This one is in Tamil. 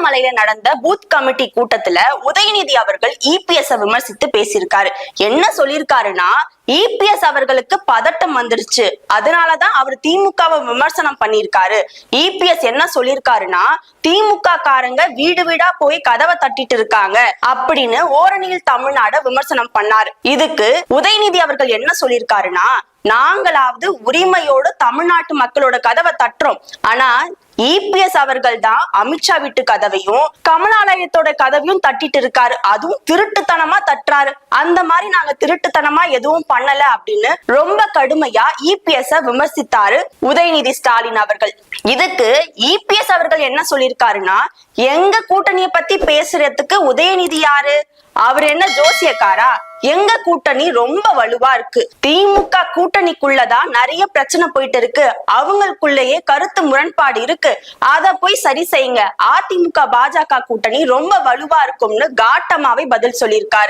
திருவண்ணாமலையில நடந்த பூத் கமிட்டி கூட்டத்துல உதயநிதி அவர்கள் இபிஎஸ் விமர்சித்து பேசியிருக்காரு. என்ன சொல்லியிருக்காருன்னா, இபிஎஸ் அவர்களுக்கு பதட்டம் வந்துருச்சு, அதனாலதான் அவர் திமுகவை விமர்சனம் பண்ணியிருக்காரு. இபிஎஸ் என்ன சொல்லியிருக்காருன்னா, திமுக காரங்க வீடு வீடா போய் கதவை தட்டிட்டு இருக்காங்க அப்படின்னு ஓரணியில் தமிழ்நாட விமர்சனம் பண்ணாரு. இதுக்கு உதயநிதி அவர்கள் என்ன சொல்லியிருக்காருன்னா, நாங்களாவது உரிமையோடு தமிழ்நாட்டு மக்களோட கதவை தட்டுறோம், ஆனா இபிஎஸ் அவர்கள் தான் அமித்ஷா வீட்டு கதவையும் கமலாலயத்தோட கதவையும் தட்டிட்டு இருக்காரு, அதுவும் திருட்டுத்தனமா தட்டுறாரு. அந்த மாதிரி நாங்க திருட்டுத்தனமா எதுவும் பண்ணல அப்படின்னு ரொம்ப கடுமையா இபிஎஸ் விமர்சித்தாரு உதயநிதி ஸ்டாலின் அவர்கள். இதுக்கு இபிஎஸ் அவர்கள் என்ன சொல்லியிருக்காருன்னா, எங்க கூட்டணியை பத்தி பேசுறதுக்கு உதயநிதி யாரு? அவர் என்ன ஜோசியக்காரா? எங்க கூட்டணி ரொம்ப வலுவா இருக்கு, திமுக கூட்டணிக்குள்ளதான் நிறைய பிரச்சனை போயிட்டு இருக்கு, அவங்களுக்குள்ளேயே கருத்து முரண்பாடு இருக்கு, அத போய் சரி செய்யுங்க, அதிமுக பாஜக கூட்டணி ரொம்ப வலுவா இருக்கும்னு காட்டமாவே பதில் சொல்லியிருக்காரு.